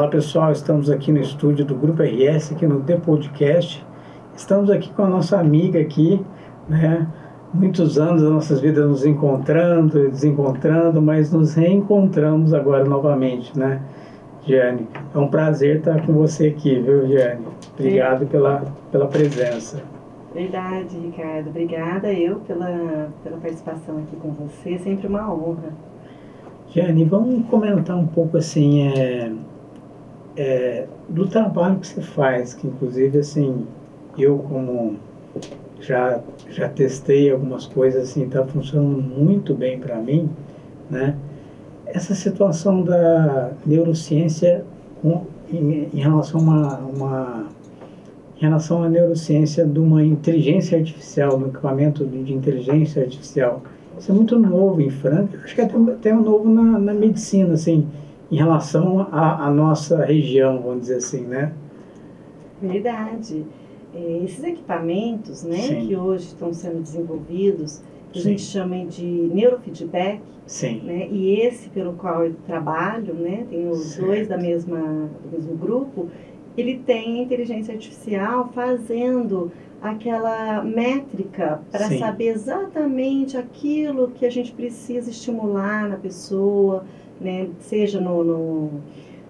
Olá pessoal, estamos aqui no estúdio do Grupo RS, aqui no The Podcast. Estamos aqui com a nossa amiga aqui, né? Muitos anos das nossas vidas nos encontrando e desencontrando, mas nos reencontramos agora novamente, né, Giane? É um prazer estar com você aqui, viu, Giane? Obrigado pela presença. Verdade, Ricardo. Obrigada eu pela participação aqui com você, sempre uma honra. Giane, vamos comentar um pouco assim, do trabalho que você faz, que inclusive assim, eu como já testei algumas coisas assim, está funcionando muito bem para mim, né? Essa situação da neurociência em relação em relação à neurociência de uma inteligência artificial, no equipamento de inteligência artificial. Isso é muito novo em Franca, acho que até novo na medicina, assim, em relação à nossa região, vamos dizer assim, né? Verdade. Esses equipamentos, né, Sim. que hoje estão sendo desenvolvidos, que a Sim. gente chama de neurofeedback, Sim. né, e esse pelo qual eu trabalho, né, tem os Certo. dois do mesmo grupo, ele tem a inteligência artificial fazendo aquela métrica para Sim. saber exatamente aquilo que a gente precisa estimular na pessoa, né, seja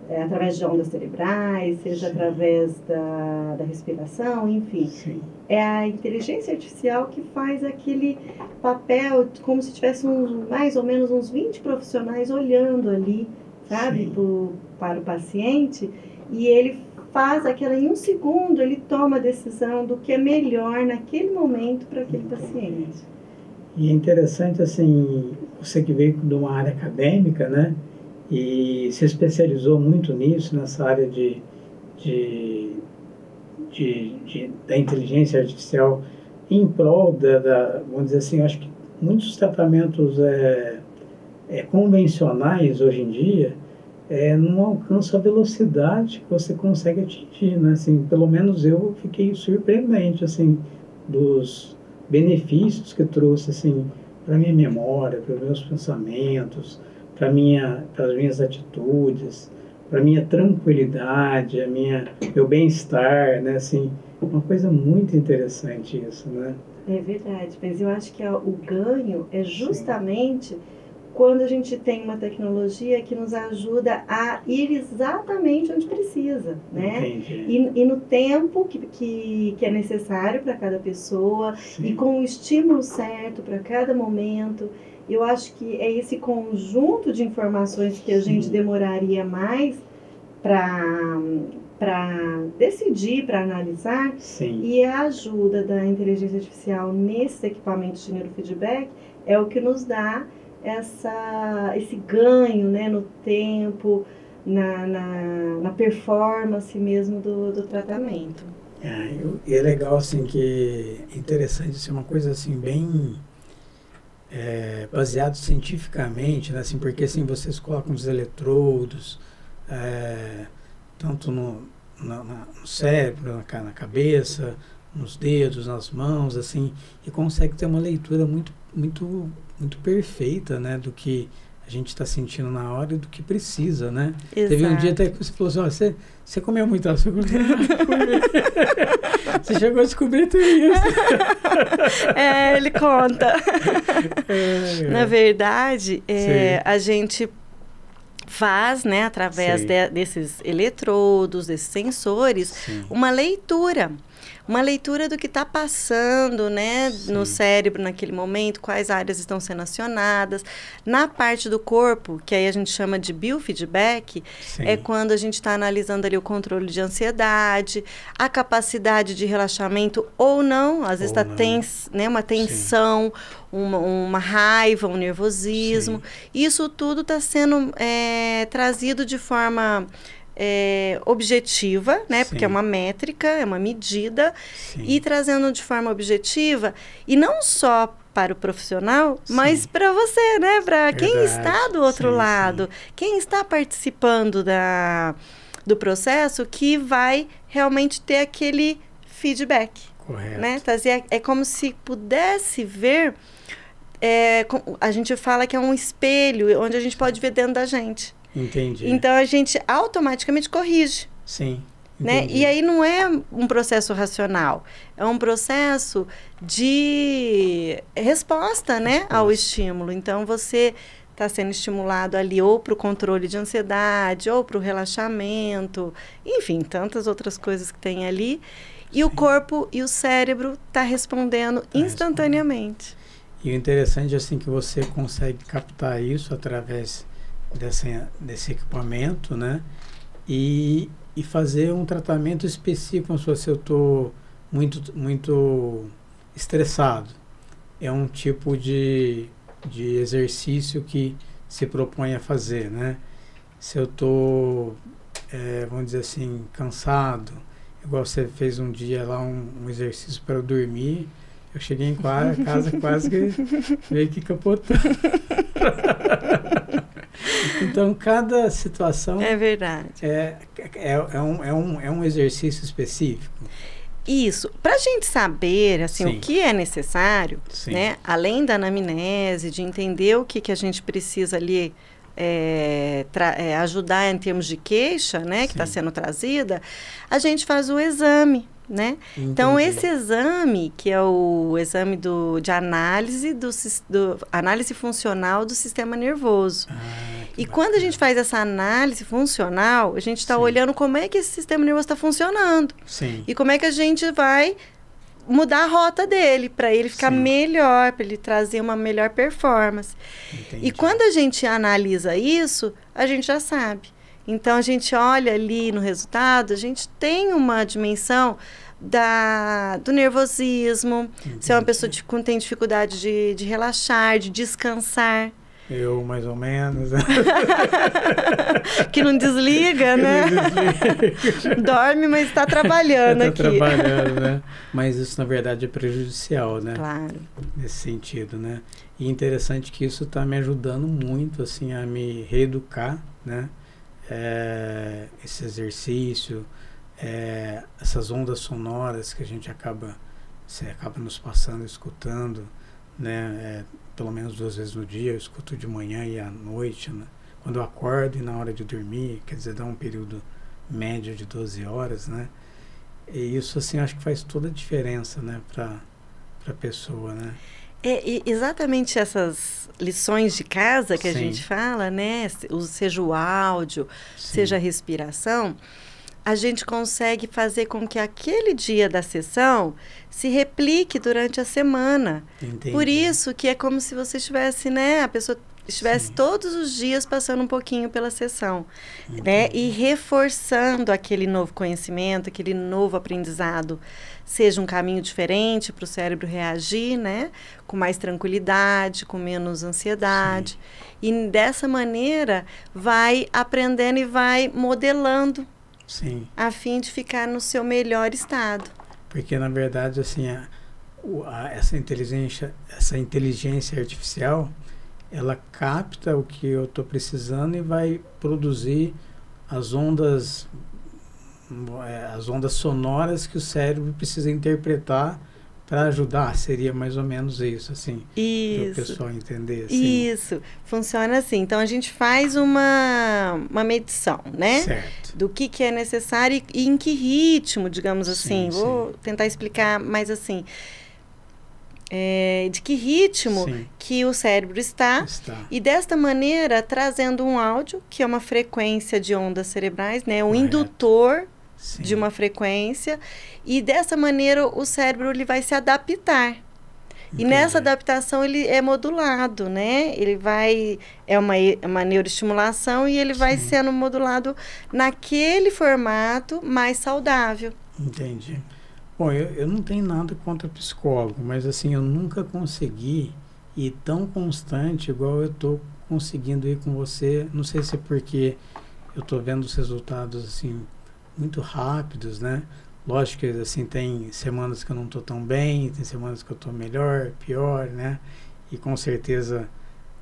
através de ondas cerebrais, seja Sim. através da respiração, enfim. Sim. É a inteligência artificial que faz aquele papel como se tivesse mais ou menos uns 20 profissionais olhando ali, sabe, para o paciente, e ele faz em um segundo, ele toma a decisão do que é melhor naquele momento para aquele paciente. E é interessante, assim, você que veio de uma área acadêmica, né, e se especializou muito nisso, nessa área da inteligência artificial em prol vamos dizer assim, eu acho que muitos tratamentos convencionais hoje em dia não alcançam a velocidade que você consegue atingir, né? Assim, pelo menos eu fiquei surpreendente, assim, dos benefícios que trouxe, assim, para minha memória, para os meus pensamentos, para as minhas atitudes, para minha tranquilidade, meu bem-estar, né? Assim, uma coisa muito interessante isso, né? É verdade, mas eu acho que o ganho é justamente quando a gente tem uma tecnologia que nos ajuda a ir exatamente onde precisa, né? E no tempo que é necessário para cada pessoa. Sim. E com o estímulo certo para cada momento. Eu acho que é esse conjunto de informações que a gente demoraria mais para decidir, para analisar. Sim. E a ajuda da inteligência artificial nesses equipamentos de neurofeedback é o que nos dá esse ganho, né, no tempo, na performance mesmo do tratamento. E é legal, assim, que é interessante ser uma coisa assim bem baseado cientificamente, né, assim, porque assim, vocês colocam os eletrodos tanto no cérebro, na cabeça, nos dedos, nas mãos, assim, e consegue ter uma leitura muito, muito, muito perfeita, né, do que a gente está sentindo na hora e do que precisa, né? Exato. Teve um dia até que você falou assim, você comeu muito açúcar? Você chegou a descobrir tudo isso. Ele conta. Na verdade, a gente faz, né, através desses eletrodos, desses sensores, uma leitura do que está passando, né, no cérebro naquele momento, quais áreas estão sendo acionadas. Na parte do corpo, que aí a gente chama de biofeedback, é quando a gente está analisando ali o controle de ansiedade, a capacidade de relaxamento ou não, às vezes tem, né, uma tensão, uma raiva, um nervosismo. Isso tudo está sendo trazido de forma objetiva, né? Porque é uma métrica, é uma medida, e trazendo de forma objetiva, e não só para o profissional, mas para você, né? Para quem está do outro lado, quem está participando do processo, que vai realmente ter aquele feedback. Correto. Né? É como se pudesse ver, a gente fala que é um espelho, onde a gente pode ver dentro da gente. Entendi. Então, a gente automaticamente corrige. Sim. Né? E aí não é um processo racional, é um processo de resposta, né, ao estímulo. Então, você está sendo estimulado ali ou para o controle de ansiedade, ou para o relaxamento, enfim, tantas outras coisas que tem ali. E o corpo e o cérebro tá respondendo instantaneamente. E o interessante é assim que você consegue captar isso através desse equipamento, né? E fazer um tratamento específico, como se eu estou muito estressado. É um tipo de exercício que se propõe a fazer, né? Se eu estou, vamos dizer assim, cansado, igual você fez um dia lá um exercício para eu dormir, eu cheguei em casa quase que meio que capotou. Então, cada situação... É verdade. É um exercício específico. Isso. Para a gente saber assim, o que é necessário, né, além da anamnese, de entender o que a gente precisa ali ajudar em termos de queixa, né, que está sendo trazida, a gente faz o exame. Né? Então, esse exame, que é o exame de análise, análise funcional do sistema nervoso. E quando a gente faz essa análise funcional, a gente está olhando como é que esse sistema nervoso está funcionando. Sim. E como é que a gente vai mudar a rota dele, para ele ficar melhor, para ele trazer uma melhor performance. E quando a gente analisa isso, a gente já sabe. Então, a gente olha ali no resultado, a gente tem uma dimensão do nervosismo, se é uma pessoa que tem dificuldade de relaxar, de descansar. Eu, mais ou menos. Que não desliga, né? Dorme, mas está trabalhando aqui. Está trabalhando, né? Mas isso, na verdade, é prejudicial, né? Claro. Nesse sentido, né? E interessante que isso está me ajudando muito, assim, a me reeducar, né? Esse exercício, essas ondas sonoras que a gente acaba nos passando, escutando, né? Pelo menos 2 vezes no dia, eu escuto de manhã e à noite, né? Quando eu acordo e na hora de dormir, quer dizer, dá um período médio de 12 horas, né? E isso, assim, acho que faz toda a diferença, né? Para a pessoa, né? Exatamente essas lições de casa que a gente fala, né? Seja o áudio, seja a respiração, a gente consegue fazer com que aquele dia da sessão se replique durante a semana. Entendi. Por isso que é como se você estivesse, né? A pessoa estivesse todos os dias passando um pouquinho pela sessão, né? E reforçando aquele novo conhecimento, aquele novo aprendizado, seja um caminho diferente para o cérebro reagir, né? Com mais tranquilidade, com menos ansiedade. E dessa maneira vai aprendendo e vai modelando, a fim de ficar no seu melhor estado. Porque, na verdade, assim, essa inteligência artificial, ela capta o que eu estou precisando e vai produzir as ondas sonoras que o cérebro precisa interpretar para ajudar. Seria mais ou menos isso, assim, para o pessoal entender. Assim. Isso, funciona assim. Então, a gente faz uma medição, né? Certo. Do que é necessário e em que ritmo, digamos assim. Vou tentar explicar mais assim. De que ritmo que o cérebro está. E desta maneira trazendo um áudio, que é uma frequência de ondas cerebrais, né? Um indutor de uma frequência, e dessa maneira o cérebro ele vai se adaptar. E nessa adaptação ele é modulado, né? Ele vai, é uma neuroestimulação e ele vai sendo modulado naquele formato mais saudável. Entendi. Bom, eu não tenho nada contra psicólogo, mas assim, eu nunca consegui ir tão constante igual eu estou conseguindo ir com você. Não sei se é porque eu estou vendo os resultados assim muito rápidos, né? Lógico que assim, tem semanas que eu não estou tão bem, tem semanas que eu estou melhor, pior, né? E com certeza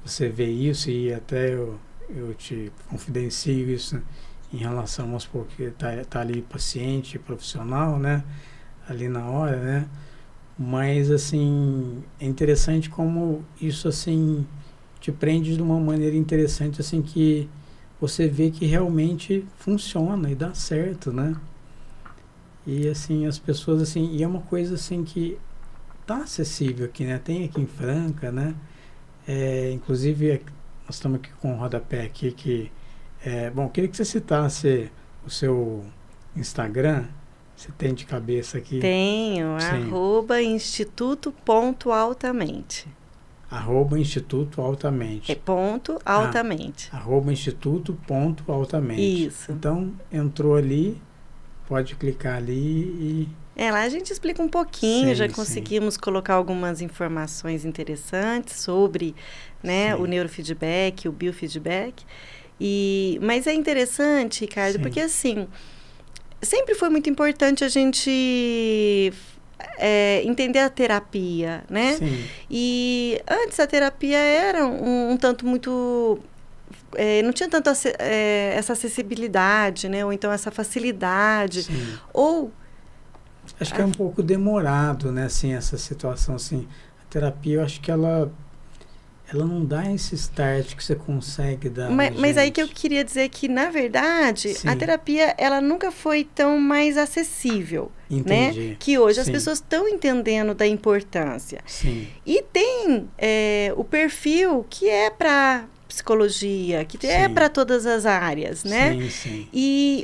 você vê isso e até eu te confidencio isso em relação aos porque tá ali paciente, profissional, né? Ali na hora, né? Mas, assim, é interessante como isso, assim, te prende de uma maneira interessante, assim, que você vê que realmente funciona e dá certo, né? E assim, as pessoas assim, e é uma coisa assim que tá acessível aqui, né? Tem aqui em Franca, né? Inclusive, nós estamos aqui com um rodapé aqui que... bom, queria que você citasse o seu Instagram. Você tem de cabeça aqui? Tenho, @instituto.altamente. @instituto.altamente. Ponto altamente. @instituto.altamente. Isso. Então, entrou ali, pode clicar ali e... Lá a gente explica um pouquinho, sim, já conseguimos colocar algumas informações interessantes sobre, né, o neurofeedback, o biofeedback. Mas é interessante, Ricardo, porque assim, sempre foi muito importante a gente entender a terapia, né? Sim. E antes a terapia era um tanto muito... não tinha tanto essa acessibilidade, né? Ou então essa facilidade. Sim. Ou... Acho que é um pouco demorado, né? Assim, essa situação, assim. A terapia, eu acho que ela não dá esse start que você consegue dar. Mas aí que eu queria dizer que, na verdade, a terapia, ela nunca foi tão mais acessível. Entendi. Né? Que hoje as pessoas estão entendendo da importância. Sim. E tem o perfil que é para psicologia, que é para todas as áreas, né? Sim.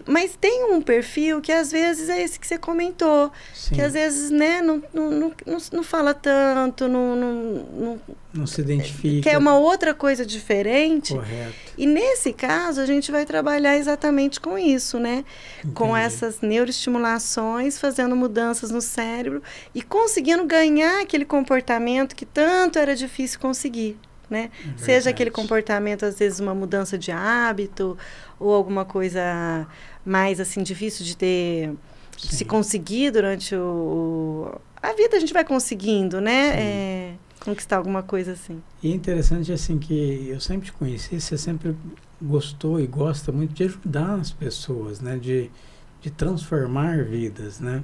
Mas tem um perfil que às vezes é esse que você comentou, que às vezes, né, não fala tanto, não se identifica. Que é uma outra coisa diferente. Correto. E nesse caso a gente vai trabalhar exatamente com isso, né? Entendi. Com essas neuroestimulações, fazendo mudanças no cérebro e conseguindo ganhar aquele comportamento que tanto era difícil conseguir. Né? Seja aquele comportamento, às vezes uma mudança de hábito ou alguma coisa mais assim difícil de ter se conseguir durante a vida. A gente vai conseguindo, né? Conquistar alguma coisa assim. E é interessante assim que eu sempre te conheci, você sempre gostou e gosta muito de ajudar as pessoas, né? De transformar vidas, né?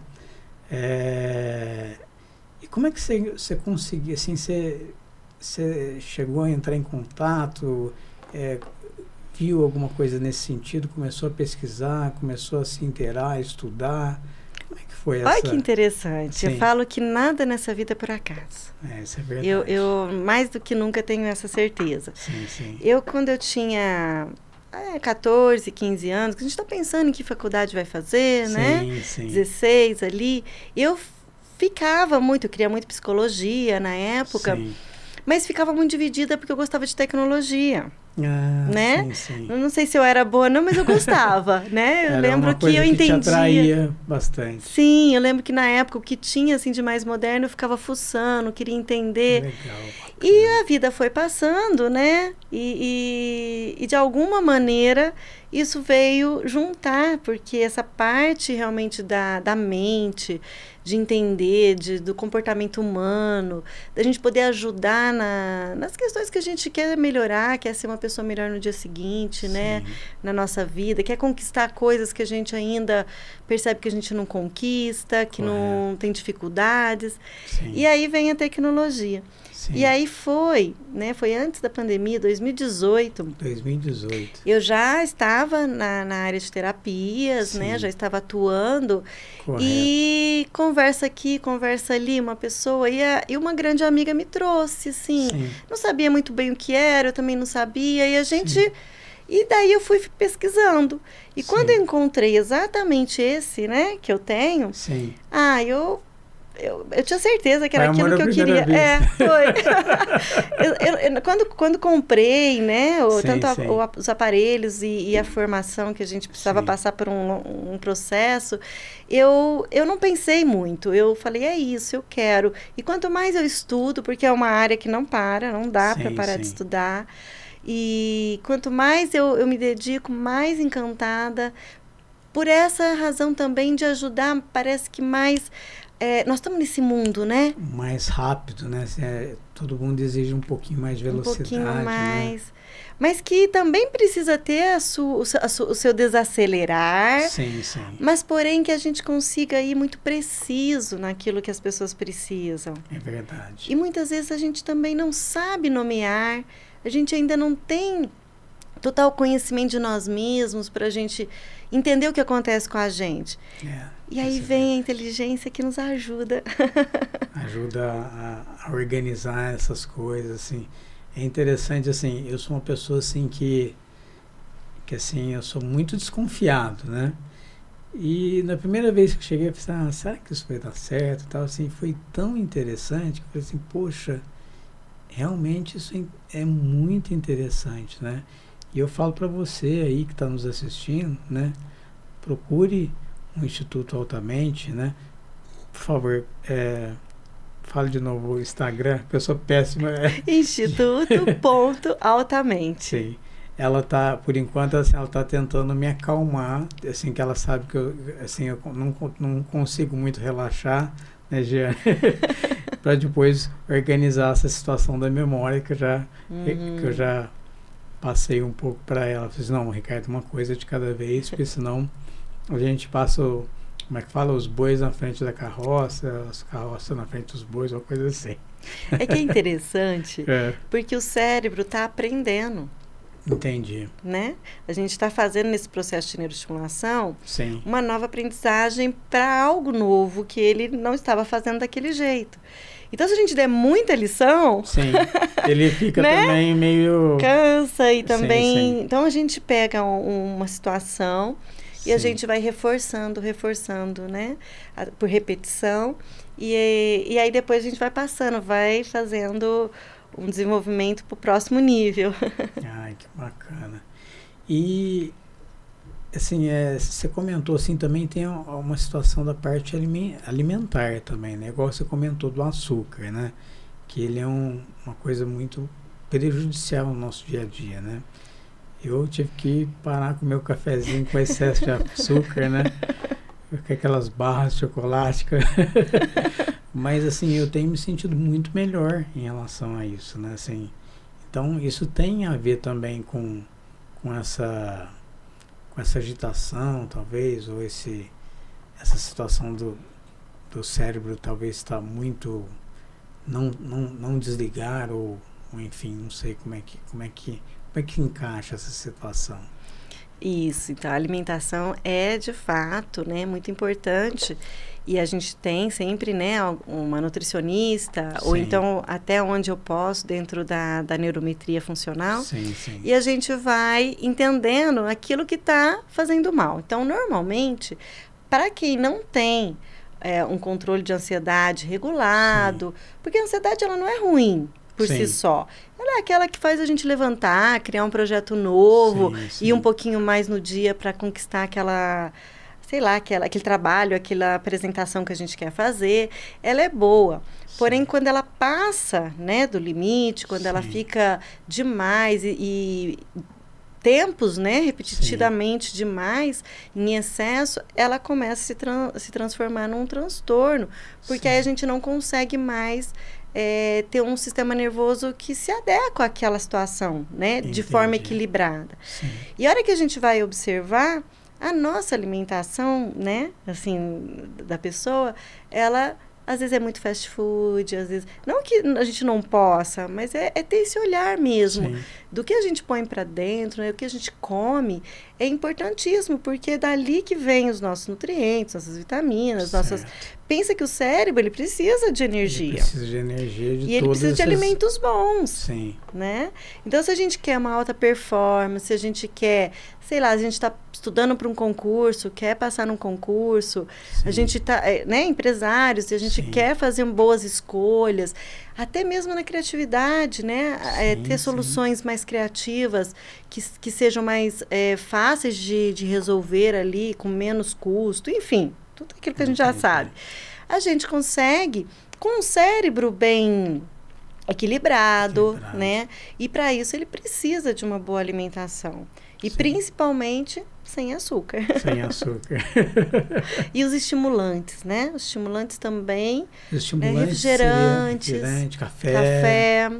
E como é que você conseguiu assim, você chegou a entrar em contato, viu alguma coisa nesse sentido, começou a pesquisar, começou a se inteirar, estudar? Como é que foi essa? Olha que interessante. Eu falo que nada nessa vida é por acaso. Isso é verdade. Eu mais do que nunca tenho essa certeza. Sim. Quando eu tinha 14, 15 anos, que a gente está pensando em que faculdade vai fazer, né? Sim. 16 ali, eu queria muito psicologia na época. Sim. Mas ficava muito dividida porque eu gostava de tecnologia, né? Sim. Eu não sei se eu era boa não, mas eu gostava, né? Eu lembro que eu entendia. Te atraía bastante. Sim, eu lembro que na época o que tinha assim de mais moderno eu ficava fuçando, queria entender. Legal. E a vida foi passando, né? E de alguma maneira isso veio juntar, porque essa parte realmente da mente, de entender, do comportamento humano, da gente poder ajudar nas questões que a gente quer melhorar, quer ser uma pessoa melhor no dia seguinte, né? Na nossa vida, quer conquistar coisas que a gente ainda percebe que a gente não conquista, que não tem dificuldades. E aí vem a tecnologia. E aí foi antes da pandemia, 2018. Eu já estava na área de terapias, né? Já estava atuando. Correto. E conversa aqui, conversa ali, uma pessoa. E uma grande amiga me trouxe, assim. Não sabia muito bem o que era, eu também não sabia. E a gente... E daí eu fui pesquisando. E quando eu encontrei exatamente esse, né? Que eu tenho... Eu tinha certeza que era aquilo que eu queria. Foi. Quando comprei, né, os aparelhos e a formação que a gente precisava passar por um processo, eu não pensei muito. Eu falei, é isso, eu quero. E quanto mais eu estudo, porque é uma área que não dá para parar de estudar. E quanto mais eu me dedico, mais encantada. Por essa razão também de ajudar, parece que mais... nós estamos nesse mundo, né? Mais rápido, né? Todo mundo exige um pouquinho mais de velocidade. Um pouquinho mais. Né? Mas que também precisa ter o seu desacelerar. Sim. Mas, porém, que a gente consiga ir muito preciso naquilo que as pessoas precisam. É verdade. E muitas vezes a gente também não sabe nomear. A gente ainda não tem total conhecimento de nós mesmos para a gente entender o que acontece com a gente. E aí vem a inteligência que nos ajuda. Ajuda a organizar essas coisas, assim. É interessante, assim, eu sou uma pessoa, assim, que assim, eu sou muito desconfiado, né? E na primeira vez que eu cheguei, eu pensei, será que isso vai dar certo? E tal, assim, foi tão interessante que eu falei assim, poxa, realmente isso é muito interessante, né? E eu falo para você aí que está nos assistindo, né? Procure o Instituto Altamente, né? Por favor, fale de novo o Instagram, pessoa péssima. Instituto.altamente. Sim. Ela tá, por enquanto, assim, ela tá tentando me acalmar, assim, que ela sabe que eu não consigo muito relaxar, né, Jean? Para depois organizar essa situação da memória que eu já passei um pouco para ela. Eu falei, não, Ricardo, uma coisa de cada vez, porque senão a gente passa, como é que fala, os bois na frente da carroça, as carroças na frente dos bois, uma coisa assim. É que é interessante, porque o cérebro está aprendendo. Entendi. Né? A gente está fazendo nesse processo de neuroestimulação uma nova aprendizagem para algo novo que ele não estava fazendo daquele jeito. Então, se a gente der muita lição... Sim, ele fica né? também meio... Cansa e também... Então, a gente pega uma situação e a gente vai reforçando, né? Por repetição. E aí, depois, a gente vai passando, vai fazendo um desenvolvimento para o próximo nível. Ai, que bacana. E, assim, você comentou, assim, também tem uma situação da parte alimentar também, né? Igual você comentou do açúcar, né? Que ele é uma coisa muito prejudicial no nosso dia a dia, né? Eu tive que parar com o meu cafezinho com excesso de açúcar, né? Com aquelas barras de chocolate. Mas, assim, eu tenho me sentido muito melhor em relação a isso, né? Assim, então, isso tem a ver também com essa agitação, talvez, ou essa situação do cérebro talvez estar muito... Não desligar, ou enfim, não sei como é que encaixa essa situação. Isso, então a alimentação é de fato, né, muito importante, e a gente tem sempre, né, uma nutricionista, ou então até onde eu posso dentro da neurometria funcional, e a gente vai entendendo aquilo que está fazendo mal. Então, normalmente, para quem não tem um controle de ansiedade regulado, porque a ansiedade ela não é ruim por si só. Ela é aquela que faz a gente levantar, criar um projeto novo, ir um pouquinho mais no dia para conquistar aquela, sei lá, aquele trabalho, aquela apresentação que a gente quer fazer. Ela é boa. Porém, quando ela passa, né, do limite, quando ela fica demais e tempos, né, repetidamente demais, em excesso, ela começa a se transformar num transtorno, porque aí a gente não consegue mais ter um sistema nervoso que se adequa àquela situação, né, de forma equilibrada. E a hora que a gente vai observar, a nossa alimentação, né, assim, da pessoa, ela às vezes é muito fast food, às vezes... Não que a gente não possa, mas é ter esse olhar mesmo. Do que a gente põe para dentro, né, o que a gente come, é importantíssimo, porque é dali que vem os nossos nutrientes, nossas vitaminas, nossas... Pensa que o cérebro, ele precisa de energia. Ele precisa de energia de E ele precisa de alimentos bons. Né? Então, se a gente quer uma alta performance, se a gente quer, sei lá, a gente está estudando para um concurso, quer passar num concurso, a gente está, né, empresários, e a gente quer fazer boas escolhas, até mesmo na criatividade, né? Ter soluções mais criativas, que sejam mais fáceis de resolver ali, com menos custo, enfim, tudo aquilo que a gente já sabe. A gente consegue com um cérebro bem equilibrado, né? E para isso ele precisa de uma boa alimentação. E principalmente sem açúcar. Sem açúcar. E os estimulantes, né? Os estimulantes também. Os estimulantes, refrigerante, café,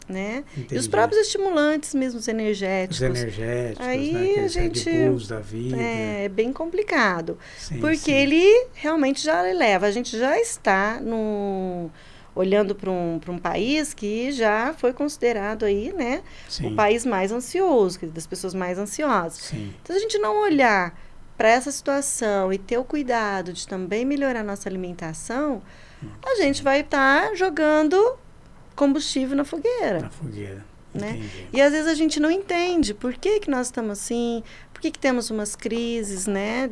né? Entendi. E os próprios estimulantes mesmo, os energéticos. Os energéticos, aí, né? A gente Red Bulls da vida. É bem complicado. Porque ele realmente já eleva. A gente já está olhando para um país que já foi considerado aí, né, Sim. o país mais ansioso, das pessoas mais ansiosas. Sim. Então, se a gente não olhar para essa situação e ter o cuidado de também melhorar a nossa alimentação, a gente vai estar jogando combustível na fogueira. Na fogueira, né? Entendi. E às vezes a gente não entende por que nós estamos assim, por que temos umas crises, né,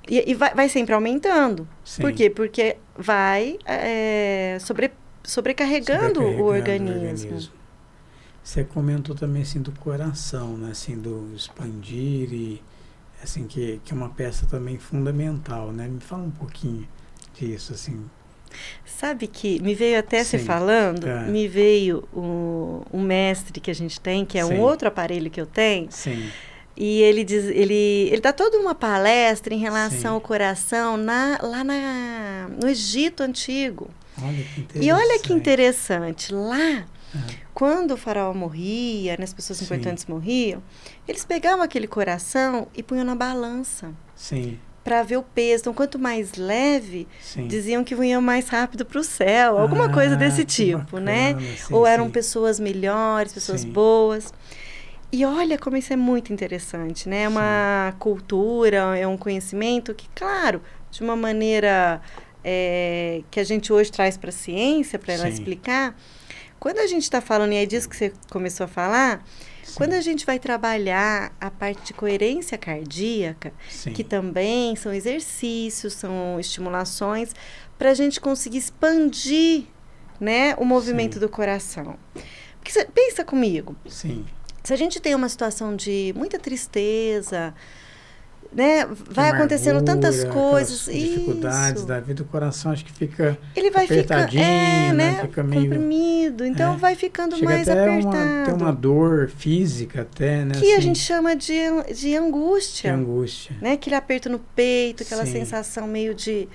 E vai sempre aumentando. Sim. Por quê? Porque vai sobrecarregando o organismo. Você comentou também assim do coração, né? Assim, do expandir e assim que é uma peça também fundamental, né? Me fala um pouquinho disso, assim. Sabe que me veio até Sim. você falando, me veio um mestre que a gente tem, que é Sim. um outro aparelho que eu tenho. Sim. E ele dá toda uma palestra em relação Sim. ao coração lá no Egito Antigo. Olha que interessante. E olha que interessante, lá, quando o faraó morria, né, as pessoas Sim. importantes morriam, eles pegavam aquele coração e punham na balança. Sim. Para ver o peso. Então, quanto mais leve, Sim. diziam que vinham mais rápido para o céu, alguma coisa desse tipo, bacana, né? sim, Ou eram sim. pessoas melhores, pessoas Sim. boas. E olha como isso é muito interessante, né? É uma cultura, é um conhecimento que, claro, de uma maneira que a gente hoje traz para a ciência, para ela Sim. explicar. Quando a gente está falando, e é disso que você começou a falar, Sim. quando a gente vai trabalhar a parte de coerência cardíaca, Sim. que também são exercícios, são estimulações, para a gente conseguir expandir, né, o movimento Sim. do coração. Porque pensa comigo, Sim. se a gente tem uma situação de muita tristeza, né, vai Amargura, acontecendo tantas coisas, dificuldades isso. da vida, o coração acho que fica Ele vai apertadinho, ficando, né? Fica meio comprimido, então vai ficando chega mais até apertado. tem uma dor física até, né? Que assim, a gente chama de angústia. de angústia. Né? Aquele aperto no peito, aquela Sim. sensação meio de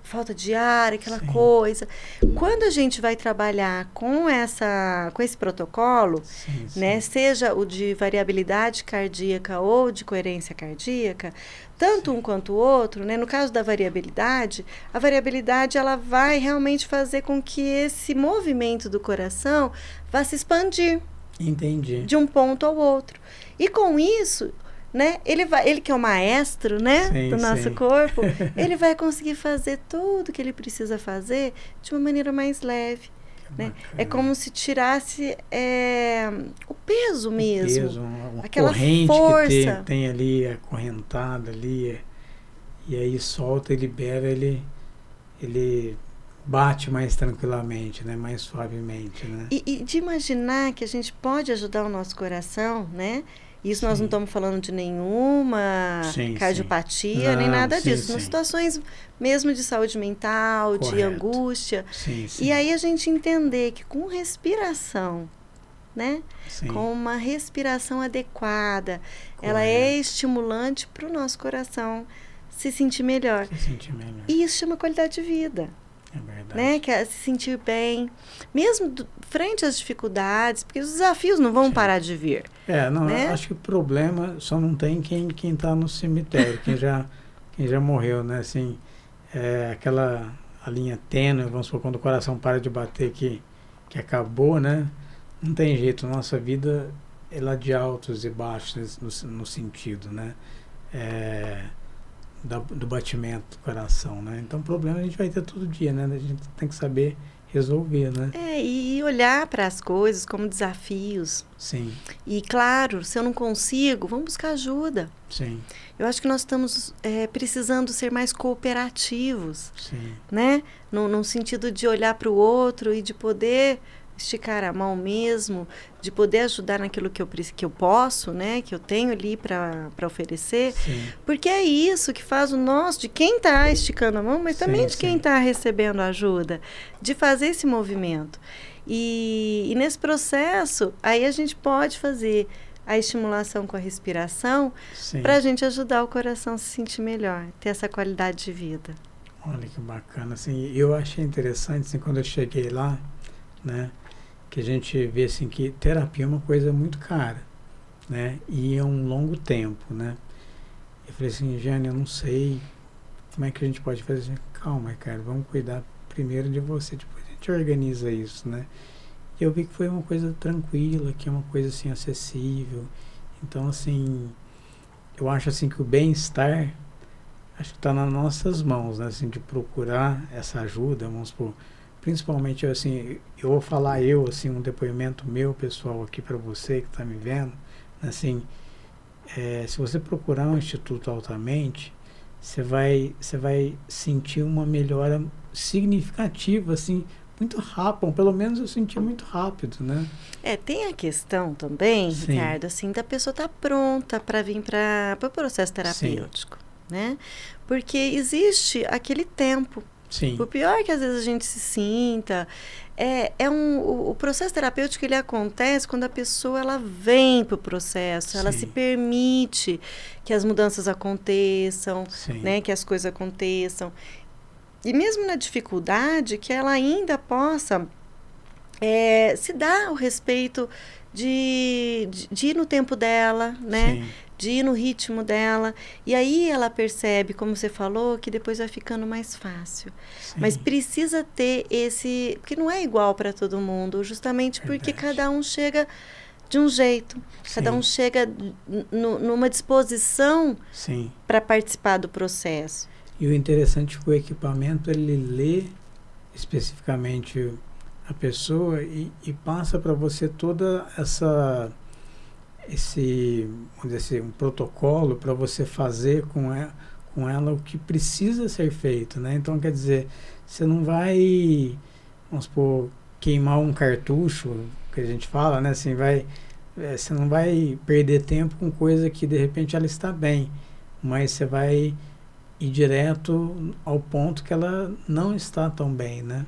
falta de ar, aquela Sim. coisa. Quando a gente vai trabalhar com esse protocolo, Sim, sim. né, seja o de variabilidade cardíaca ou de coerência cardíaca, tanto um quanto o outro, né, no caso da variabilidade, a variabilidade ela vai realmente fazer com que esse movimento do coração vá se expandir. Entendi. De um ponto ao outro. E com isso, né, ele que é o maestro, né, Sim, do nosso sim. corpo, ele vai conseguir fazer tudo que ele precisa fazer de uma maneira mais leve. Né? É como se tirasse o peso mesmo. Peso, uma aquela corrente força. que tem ali, acorrentada ali, e aí solta e libera, ele bate mais tranquilamente, né? Mais suavemente, né? E de imaginar que a gente pode ajudar o nosso coração, né? Isso nós não estamos falando de nenhuma cardiopatia, não, nem nada sim, disso. São situações mesmo de saúde mental, correto. de angústia. Sim, sim. E aí a gente entender que com respiração, né? Sim. Com uma respiração adequada, Correto. ela é estimulante para o nosso coração se sentir melhor. Se sentir melhor. E isso chama qualidade de vida. É verdade. Né? Que é se sentir bem, mesmo frente às dificuldades, porque os desafios não vão parar de vir. Não, né? Acho que o problema só não tem quem está no cemitério, quem já morreu, né? Assim, a linha tênue, vamos supor, quando o coração para de bater que acabou, né? Não tem jeito, nossa vida é lá de altos e baixos no sentido, né? Do batimento do coração, né? Então, o problema a gente vai ter todo dia, né? A gente tem que saber resolver, né? E olhar para as coisas como desafios. Sim. E, claro, se eu não consigo, vamos buscar ajuda. Sim. Eu acho que nós estamos precisando ser mais cooperativos, Sim. né? No sentido de olhar para o outro e de poder esticar a mão mesmo, de poder ajudar naquilo que eu posso, né, que eu tenho ali para oferecer. Sim. Porque é isso que faz o nosso, de quem está esticando a mão, mas também de quem está recebendo ajuda, de fazer esse movimento. E nesse processo, aí a gente pode fazer a estimulação com a respiração para a gente ajudar o coração a se sentir melhor, ter essa qualidade de vida. Olha que bacana. Assim, eu achei interessante, assim, quando eu cheguei lá, né, que a gente vê assim que terapia é uma coisa muito cara, né, e é um longo tempo, né. Eu falei assim, Jane, eu não sei como é que a gente pode fazer. Calma, cara, vamos cuidar primeiro de você, depois a gente organiza isso, né? E eu vi que foi uma coisa tranquila, que é uma coisa assim acessível. Então, assim, eu acho assim que o bem-estar acho que está nas nossas mãos, né? Assim, de procurar essa ajuda, vamos supor, principalmente assim, eu vou falar assim, um depoimento meu pessoal aqui para você que está me vendo, assim, se você procurar um Instituto Altamente, você vai sentir uma melhora significativa, assim, muito rápido, pelo menos eu senti muito rápido, né? Tem a questão também, Sim. Ricardo, assim, da pessoa estar pronta para vir para o processo terapêutico, sim, né? Porque existe aquele tempo. Sim. Por pior que às vezes a gente se sinta, o processo terapêutico ele acontece quando a pessoa ela vem para o processo, sim, ela se permite que as mudanças aconteçam, né, que as coisas aconteçam. E mesmo na dificuldade, que ela ainda possa se dar o respeito de ir no tempo dela, né? Sim. De ir no ritmo dela. E aí ela percebe, como você falou, que depois vai ficando mais fácil. Sim. Mas precisa ter esse... Porque não é igual para todo mundo, justamente porque cada um chega de um jeito. Sim. Cada um chega numa disposição para participar do processo. E o interessante é que o equipamento, ele lê especificamente a pessoa e passa para você toda esse, vamos dizer assim, um protocolo para você fazer com ela o que precisa ser feito, né? Então, quer dizer, você não vai, vamos supor, queimar um cartucho, que a gente fala, né? Assim, você não vai perder tempo com coisa que, de repente, ela está bem, mas você vai ir direto ao ponto que ela não está tão bem, né?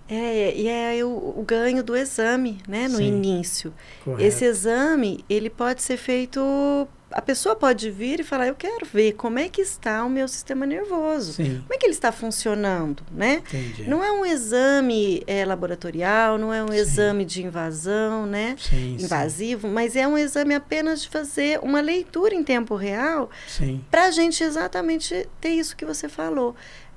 E é o ganho do exame, né, no início. Correto. Esse exame, ele pode ser feito... A pessoa pode vir e falar, eu quero ver como é que está o meu sistema nervoso. Sim. Como é que ele está funcionando, né? Entendi. Não é um exame laboratorial, não é um exame de invasão, né? Invasivo, mas é um exame apenas de fazer uma leitura em tempo real para a gente exatamente ter isso que você falou.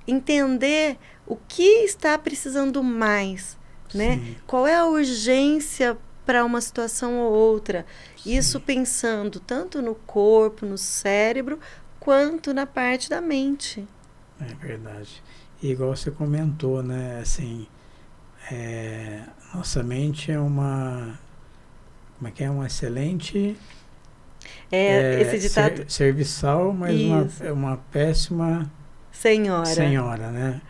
Entender o que está precisando mais, né? Qual é a urgência para uma situação ou outra. Isso pensando tanto no corpo, no cérebro, quanto na parte da mente. É verdade. E igual você comentou, né? Assim, nossa mente é uma... Como é que é? Uma excelente... esse ditado... serviçal, mas uma péssima... Senhora, né?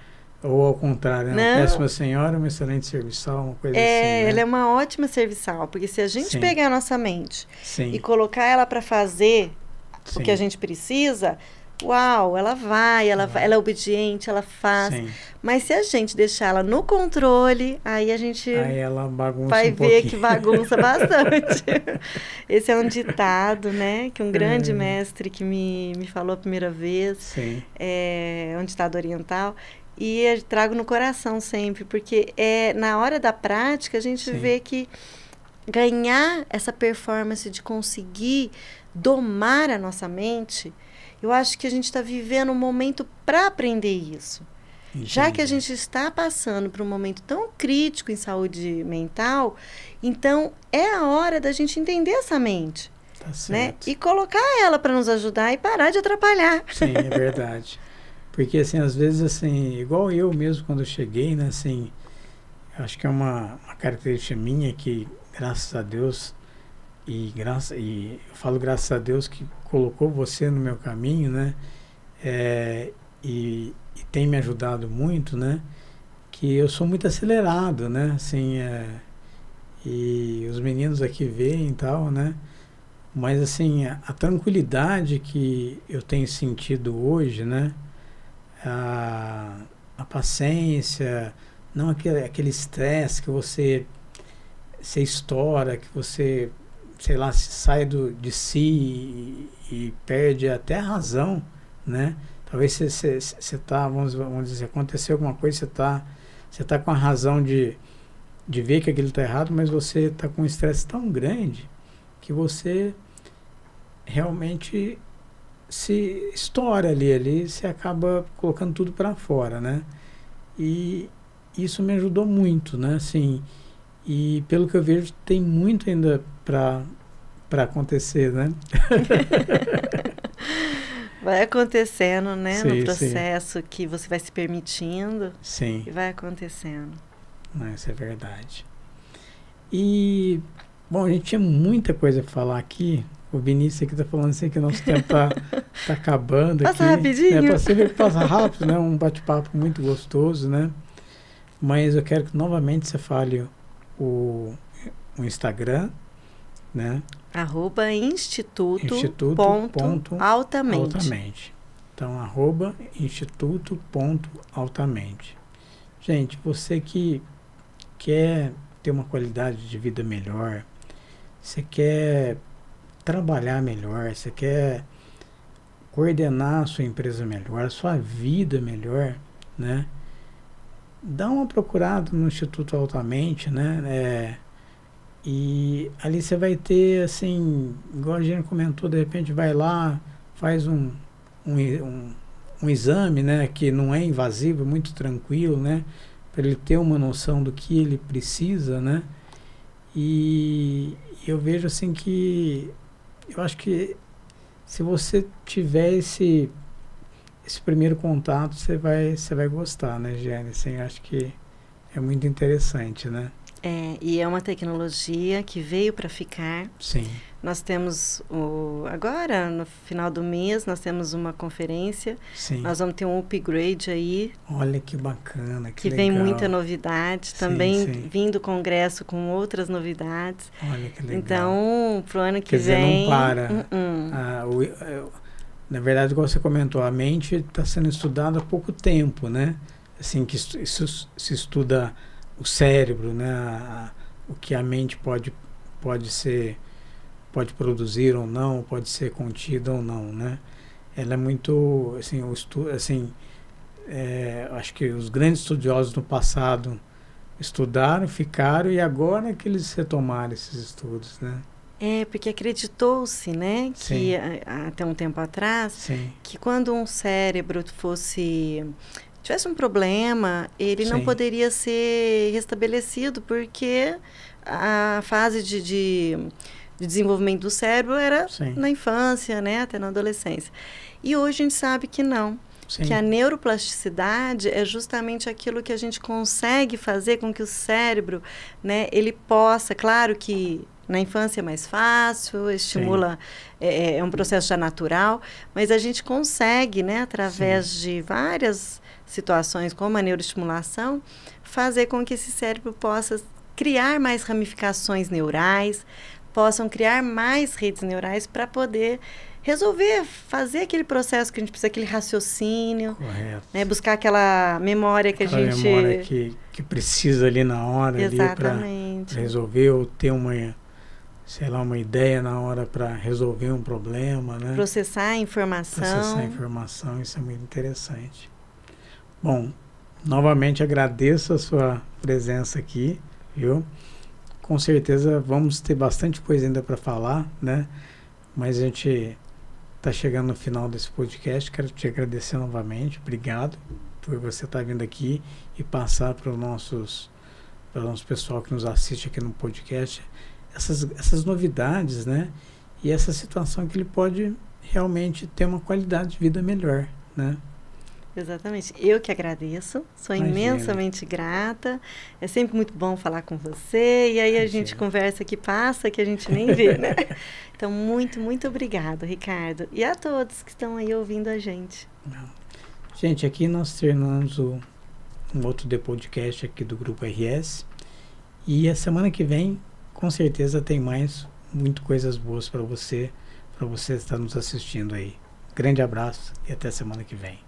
Ou ao contrário, né? Uma péssima senhora, uma excelente serviçal, uma coisa assim, né? Ela é uma ótima serviçal, porque se a gente pegar a nossa mente e colocar ela para fazer o que a gente precisa, uau, ela vai, ela é obediente, ela faz. Mas se a gente deixar ela no controle, aí a gente ela bagunça vai ver que bagunça bastante. Esse é um ditado, né? Que um grande mestre que me falou a primeira vez, é um ditado oriental, e eu trago no coração sempre, porque na hora da prática a gente vê que ganhar essa performance de conseguir domar a nossa mente, eu acho que a gente está vivendo um momento para aprender isso. Entendi. Já que a gente está passando por um momento tão crítico em saúde mental, então é a hora da gente entender essa mente. Tá certo. Né? E colocar ela para nos ajudar e parar de atrapalhar. Sim, é verdade. Porque, assim, às vezes, assim, igual eu mesmo, quando eu cheguei, né, assim, acho que é uma característica minha que, graças a Deus, e eu falo graças a Deus que colocou você no meu caminho, né, e tem me ajudado muito, né, que eu sou muito acelerado, né, assim, e os meninos aqui veem e tal, né, mas, assim, a tranquilidade que eu tenho sentido hoje, né, a paciência, não aquele estresse que você estoura, que você, sei lá, sai de si e perde até a razão, né? Talvez você tá, vamos dizer, aconteceu alguma coisa, você tá com a razão de ver que aquilo está errado, mas você tá com um estresse tão grande que você realmente se estoura ali você acaba colocando tudo para fora, né? E isso me ajudou muito, né? Assim, e pelo que eu vejo, tem muito ainda para acontecer, né? Vai acontecendo, né? Sim, no processo que você vai se permitindo. Sim. E vai acontecendo. Não, isso é verdade. E, bom, a gente tinha muita coisa para falar aqui. O Vinícius aqui está falando assim que nosso tempo tá acabando. Passa aqui. rapidinho. Você vê que passa rápido, né? Um bate-papo muito gostoso, né? Mas eu quero que novamente você fale o Instagram, né? @instituto.altamente. Então, @instituto.altamente. Gente, você que quer ter uma qualidade de vida melhor, você quer trabalhar melhor, você quer coordenar a sua empresa melhor, a sua vida melhor, né? Dá uma procurada no Instituto Altamente, né? E ali você vai ter, assim, igual a gente comentou, de repente vai lá, faz um exame, né? Que não é invasivo, é muito tranquilo, né? Para ele ter uma noção do que ele precisa, né? E eu vejo, assim, que eu acho que se você tiver esse primeiro contato, você vai gostar, né, Giane? Assim, acho que é muito interessante, né? E é uma tecnologia que veio para ficar. Sim. Nós temos, agora, no final do mês, nós temos uma conferência. Sim. Nós vamos ter um upgrade aí. Olha que bacana, que legal. Vem muita novidade. Sim, também sim. Vindo o congresso com outras novidades. Olha que legal. Então, pro ano que Quer dizer, vem... não para. Na verdade, igual você comentou, a mente está sendo estudada há pouco tempo, né? Assim, que isso se estuda o cérebro, né? O que a mente pode produzir ou não, pode ser contida ou não, né? Ela é muito, assim, acho que os grandes estudiosos no passado estudaram, ficaram, e agora é que eles retomaram esses estudos, né? Porque acreditou-se, né, que até um tempo atrás, Sim. que quando um cérebro tivesse um problema, ele não poderia ser restabelecido, porque a fase de desenvolvimento do cérebro era na infância, né, até na adolescência. E hoje a gente sabe que não. Sim. Que a neuroplasticidade é justamente aquilo que a gente consegue fazer com que o cérebro, né, ele possa, claro que na infância é mais fácil, estimula, é um processo já natural, mas a gente consegue, né, através de várias situações, como a neuroestimulação, fazer com que esse cérebro possa criar mais ramificações neurais, possam criar mais redes neurais para poder resolver, fazer aquele processo que a gente precisa, aquele raciocínio, né, buscar aquela memória que aquela memória que precisa ali na hora, para resolver, ou ter uma ideia na hora para resolver um problema, né? Processar a informação, isso é muito interessante. Bom, novamente agradeço a sua presença aqui, viu? Com certeza vamos ter bastante coisa ainda para falar, né? Mas a gente está chegando no final desse podcast. Quero te agradecer novamente. Obrigado por você estar vindo aqui e passar para o nosso pessoal que nos assiste aqui no podcast essas novidades, né? E essa situação que ele pode realmente ter uma qualidade de vida melhor, né? Exatamente. Eu que agradeço, sou imensamente grata. É sempre muito bom falar com você. E aí a gente conversa que passa, que a gente nem vê, né? Então, muito, muito obrigado, Ricardo. E a todos que estão aí ouvindo a gente. Gente, aqui nós terminamos um outro podcast aqui do Grupo RS. E a semana que vem, com certeza, tem muito coisas boas para você estar nos assistindo aí. Grande abraço e até semana que vem.